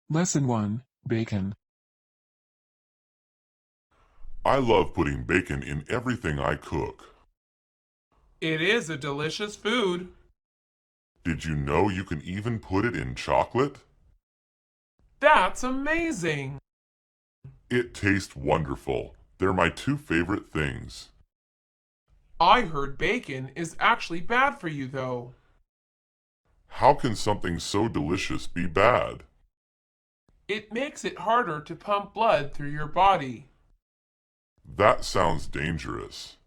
Lesson 1. Bacon. I love putting bacon in everything I cook. It is a delicious food. Did you know you can even put it in chocolate? That's amazing. It tastes wonderful. They're my two favorite things. I heard bacon is actually bad for you, though. How can something so delicious be bad? It makes it harder to pump blood through your body. That sounds dangerous.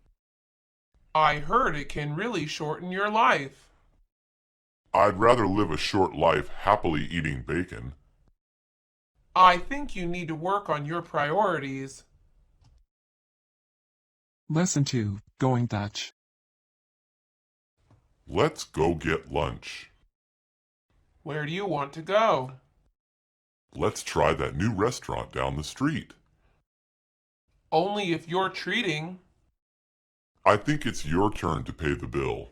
I heard it can really shorten your life. I'd rather live a short life happily eating bacon. I think you need to work on your priorities. Lesson 2. Going Dutch. Let's go get lunch. Where do you want to go? Let's try that new restaurant down the street. Only if you're treating. I think it's your turn to pay the bill.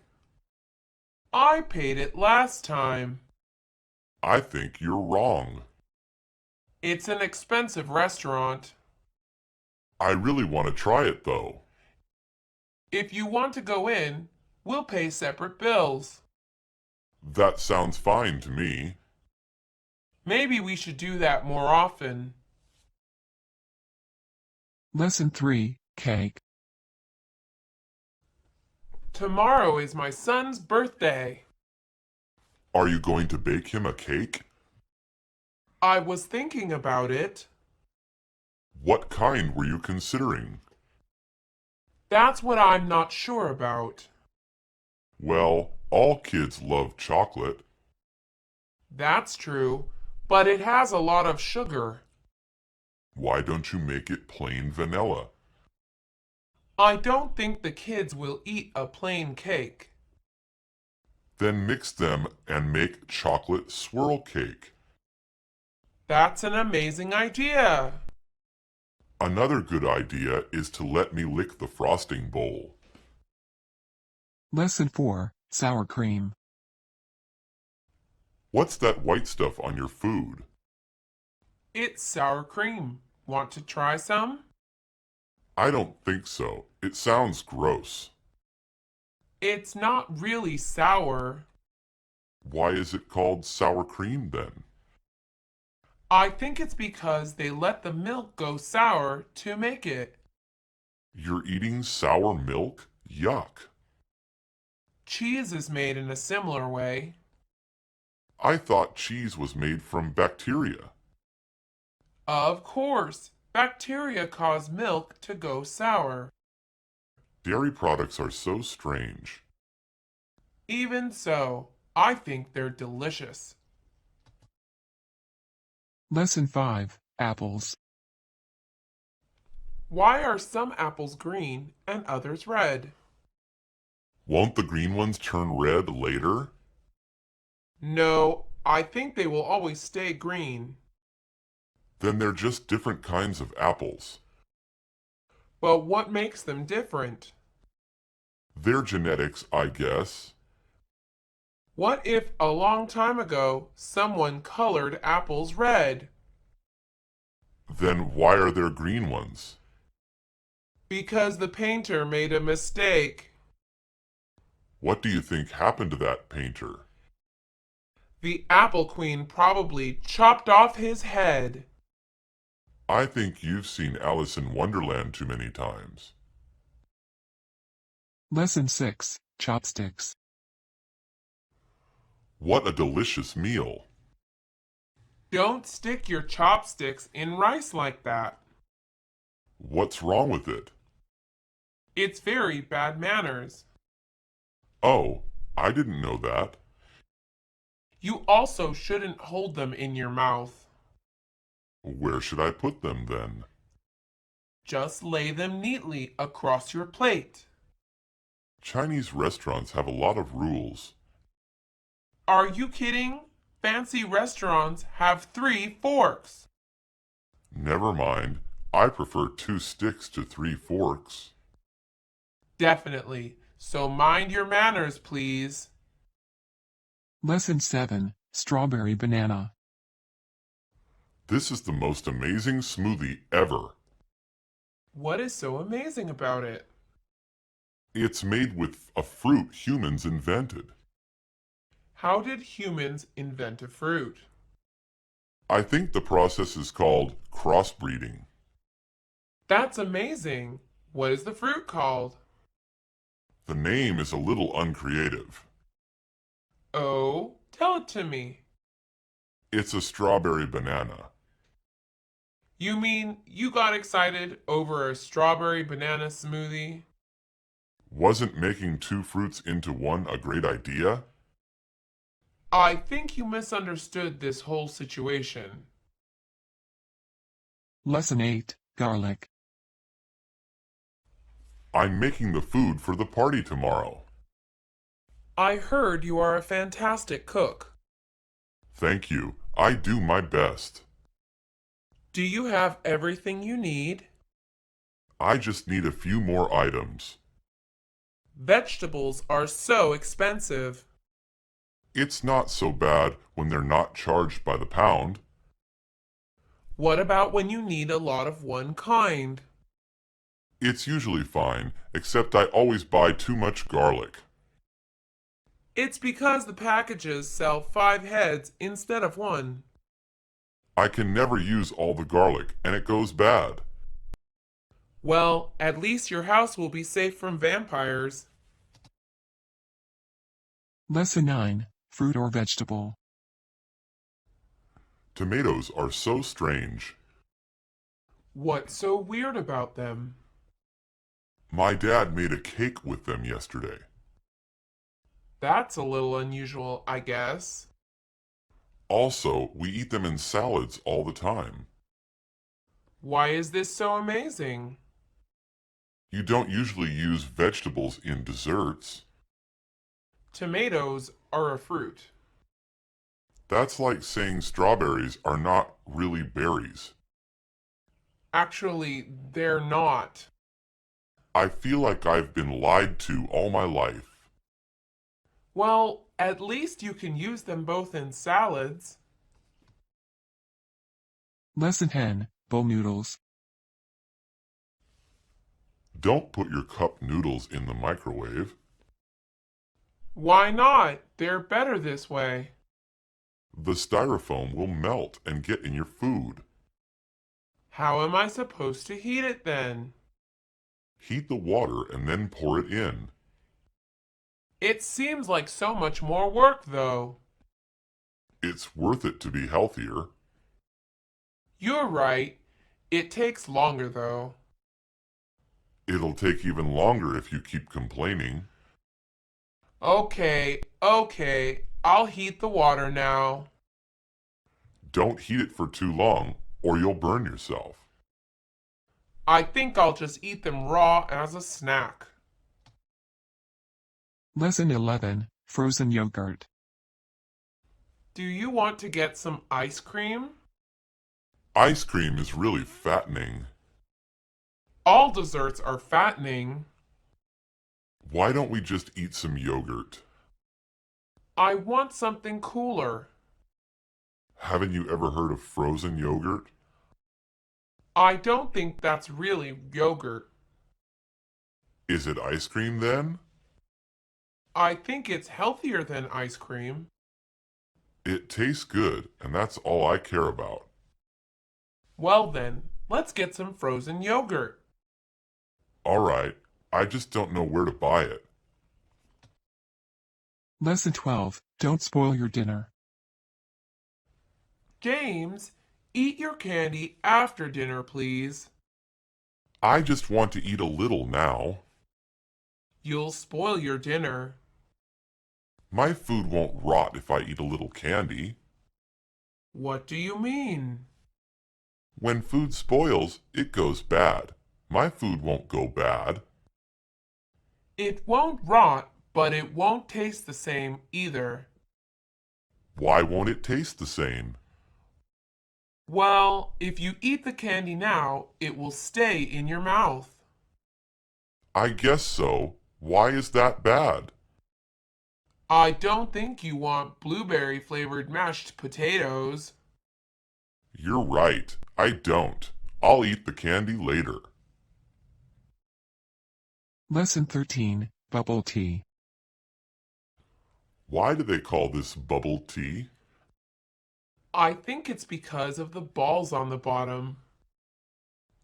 I paid it last time. I think you're wrong. It's an expensive restaurant. I really want to try it though. If you want to go in, we'll pay separate bills. That sounds fine to me. Maybe we should do that more often. Lesson 3. Cake. Tomorrow is my son's birthday. Are you going to bake him a cake? I was thinking about it. What kind were you considering? That's what I'm not sure about. Well, all kids love chocolate. That's true, but it has a lot of sugar. Why don't you make it plain vanilla? I don't think the kids will eat a plain cake. Then mix them and make chocolate swirl cake. That's an amazing idea. Another good idea is to let me lick the frosting bowl. Lesson 4. Sour cream. What's that white stuff on your food? It's sour cream. Want to try some? I don't think so. It sounds gross. It's not really sour. Why is it called sour cream then? I think it's because they let the milk go sour to make it. You're eating sour milk? Yuck. Cheese is made in a similar way. I thought cheese was made from bacteria. Of course, bacteria cause milk to go sour. Dairy products are so strange. Even so, I think they're delicious. Lesson 5. Apples. Why are some apples green and others red? Won't the green ones turn red later? No, I think they will always stay green. Then they're just different kinds of apples. But what makes them different? Their genetics, I guess. What if a long time ago someone colored apples red? Then why are there green ones? Because the painter made a mistake. What do you think happened to that painter? The apple queen probably chopped off his head. I think you've seen Alice in Wonderland too many times. Lesson 6. Chopsticks. What a delicious meal! Don't stick your chopsticks in rice like that. What's wrong with it? It's very bad manners. Oh, I didn't know that. You also shouldn't hold them in your mouth. Where should I put them then? Just lay them neatly across your plate. Chinese restaurants have a lot of rules. Are you kidding? Fancy restaurants have 3 forks. Never mind, I prefer 2 sticks to 3 forks. Definitely. So mind your manners, please. Lesson 7. Strawberry banana. This is the most amazing smoothie ever. What is so amazing about it? It's made with a fruit humans invented. How did humans invent a fruit? I think the process is called crossbreeding. That's amazing. What is the fruit called? The name is a little uncreative. Oh, tell it to me. It's a strawberry banana. You mean you got excited over a strawberry banana smoothie? Wasn't making two fruits into one a great idea? I think you misunderstood this whole situation. Lesson 8, garlic. I'm making the food for the party tomorrow. I heard you are a fantastic cook. Thank you. I do my best. Do you have everything you need? I just need a few more items. Vegetables are so expensive. It's not so bad when they're not charged by the pound. What about when you need a lot of one kind? It's usually fine, except I always buy too much garlic. It's because the packages sell 5 heads instead of 1. I can never use all the garlic, and it goes bad. Well, at least your house will be safe from vampires. Lesson 9, fruit or vegetable. Tomatoes are so strange. What's so weird about them? My dad made a cake with them yesterday. That's a little unusual, I guess. Also, we eat them in salads all the time. Why is this so amazing? You don't usually use vegetables in desserts. Tomatoes are a fruit. That's like saying strawberries are not really berries. Actually, they're not. I feel like I've been lied to all my life. Well, at least you can use them both in salads. Lesson 10, bowl noodles. Don't put your cup noodles in the microwave. Why not? They're better this way. The styrofoam will melt and get in your food. How am I supposed to heat it then? Heat the water and then pour it in. It seems like so much more work, though. It's worth it to be healthier. You're right. It takes longer, though. It'll take even longer if you keep complaining. Okay, I'll heat the water now. Don't heat it for too long, or you'll burn yourself. I think I'll just eat them raw as a snack. Lesson 11, frozen yogurt. Do you want to get some ice cream? Ice cream is really fattening. All desserts are fattening. Why don't we just eat some yogurt? I want something cooler. Haven't you ever heard of frozen yogurt? I don't think that's really yogurt. Is it ice cream then? I think it's healthier than ice cream. It tastes good, and that's all I care about. Well then, let's get some frozen yogurt. All right, I just don't know where to buy it. Lesson 12, don't spoil your dinner. James, eat your candy after dinner, please. I just want to eat a little now. You'll spoil your dinner. My food won't rot if I eat a little candy. What do you mean? When food spoils, it goes bad. My food won't go bad. It won't rot, but it won't taste the same either. Why won't it taste the same? Well, if you eat the candy now, it will stay in your mouth. I guess so. Why is that bad? I don't think you want blueberry flavored mashed potatoes. You're right. I don't. I'll eat the candy later. Lesson 13, Bubble Tea. Why do they call this bubble tea? I think it's because of the balls on the bottom.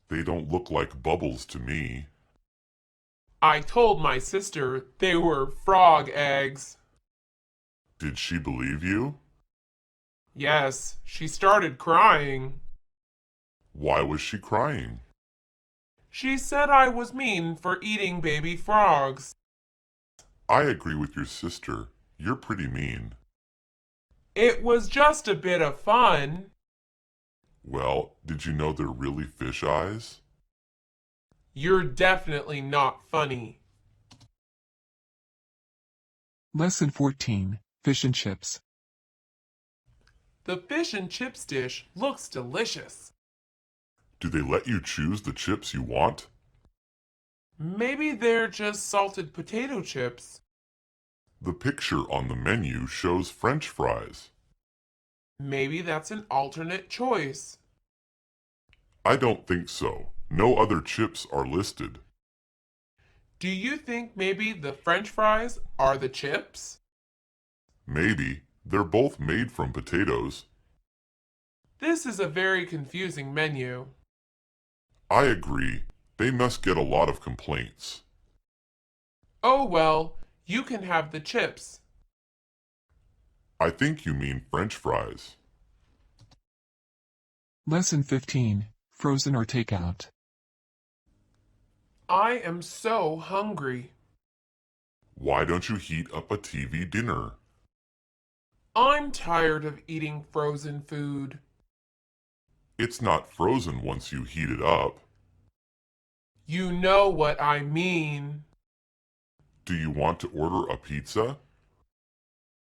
They don't look like bubbles to me. I told my sister they were frog eggs. Did she believe you? Yes, she started crying. Why was she crying? She said I was mean for eating baby frogs. I agree with your sister. You're pretty mean. It was just a bit of fun. Well, did you know they're really fish eyes? You're definitely not funny. Lesson 14, Fish and Chips. The fish and chips dish looks delicious. Do they let you choose the chips you want? Maybe they're just salted potato chips. The picture on the menu shows French fries. Maybe that's an alternate choice. I don't think so. No other chips are listed. Do you think maybe the French fries are the chips? Maybe. They're both made from potatoes. This is a very confusing menu. I agree. They must get a lot of complaints. Oh well, you can have the chips. I think you mean French fries. Lesson 15, Frozen or Takeout. I am so hungry. Why don't you heat up a TV dinner? I'm tired of eating frozen food. It's not frozen once you heat it up. You know what I mean. Do you want to order a pizza?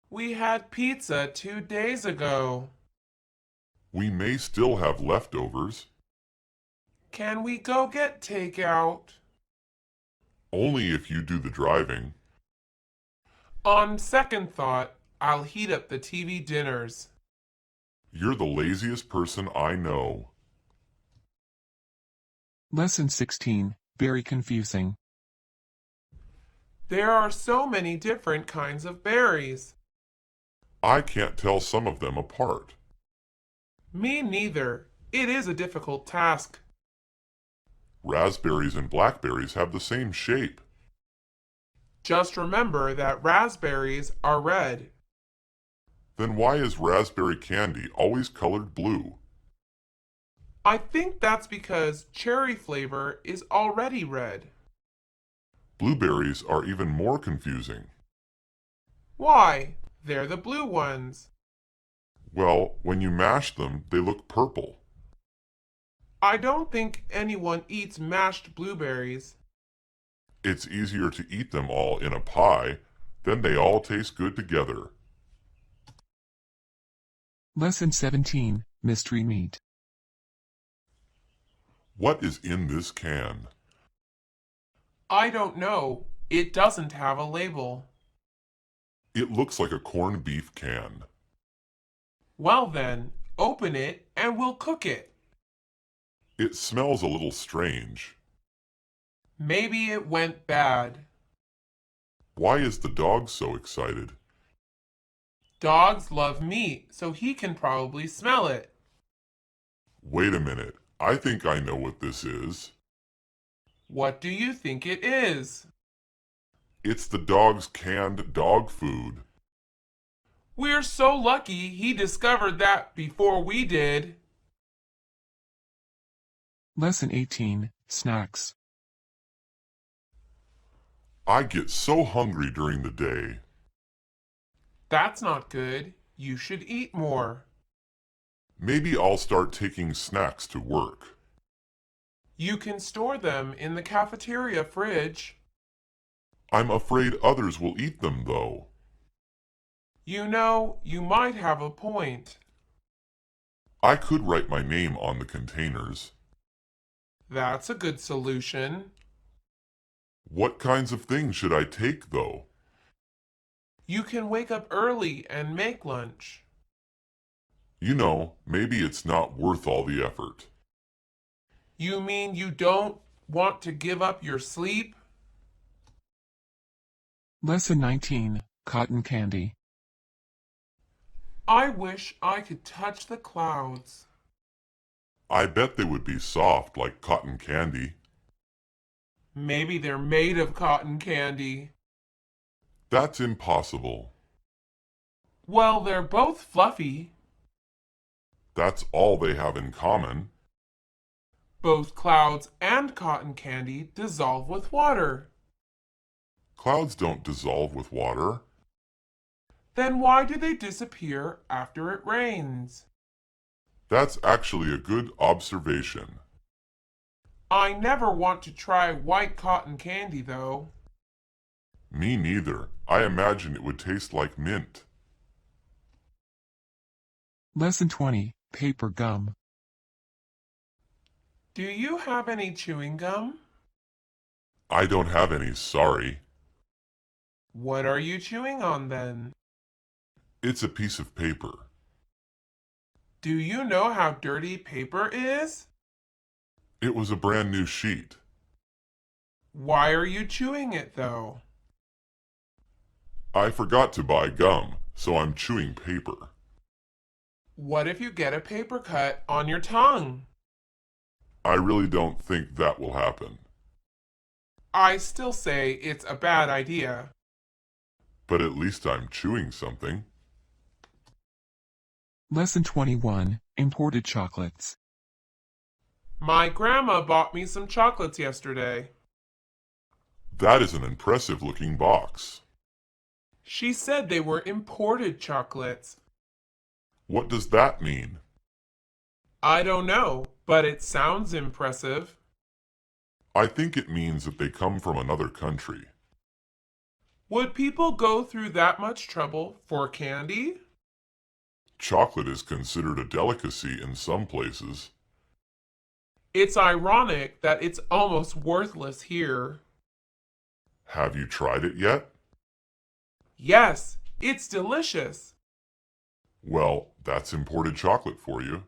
We had pizza 2 days ago. We may still have leftovers. Can we go get takeout? Only if you do the driving. On second thought, I'll heat up the TV dinners. You're the laziest person I know. Lesson 16, Very Confusing. There are so many different kinds of berries. I can't tell some of them apart. Me neither. It is a difficult task. Raspberries and blackberries have the same shape. Just remember that raspberries are red. Then why is raspberry candy always colored blue? I think that's because cherry flavor is already red. Blueberries are even more confusing. Why? They're the blue ones. Well, when you mash them, they look purple. I don't think anyone eats mashed blueberries. It's easier to eat them all in a pie, then they all taste good together. Lesson 17, Mystery Meat. What is in this can? I don't know. It doesn't have a label. It looks like a corned beef can. Well then, open it and we'll cook it. It smells a little strange. Maybe it went bad. Why is the dog so excited? Dogs love meat, so he can probably smell it. Wait a minute. I think I know what this is. What do you think it is? It's the dog's canned dog food. We're so lucky he discovered that before we did. Lesson 18, Snacks. I get so hungry during the day. That's not good. You should eat more. Maybe I'll start taking snacks to work. You can store them in the cafeteria fridge. I'm afraid others will eat them, though. You know, you might have a point. I could write my name on the containers. That's a good solution. What kinds of things should I take, though? You can wake up early and make lunch. You know, maybe it's not worth all the effort. You mean you don't want to give up your sleep? Lesson 19, Cotton Candy. I wish I could touch the clouds. I bet they would be soft like cotton candy. Maybe they're made of cotton candy. That's impossible. Well, they're both fluffy. That's all they have in common. Both clouds and cotton candy dissolve with water. Clouds don't dissolve with water. Then why do they disappear after it rains? That's actually a good observation. I never want to try white cotton candy, though. Me neither. I imagine it would taste like mint. Lesson 20, Paper Gum. Do you have any chewing gum? I don't have any, sorry. What are you chewing on then? It's a piece of paper. Do you know how dirty paper is? It was a brand new sheet. Why are you chewing it, though? I forgot to buy gum, so I'm chewing paper. What if you get a paper cut on your tongue? I really don't think that will happen. I still say it's a bad idea. But at least I'm chewing something. Lesson 21, Imported Chocolates. My grandma bought me some chocolates yesterday. That is an impressive looking box. She said they were imported chocolates. What does that mean? I don't know, but it sounds impressive. I think it means that they come from another country. Would people go through that much trouble for candy? Chocolate is considered a delicacy in some places. It's ironic that it's almost worthless here. Have you tried it yet? Yes, it's delicious. Well, that's imported chocolate for you.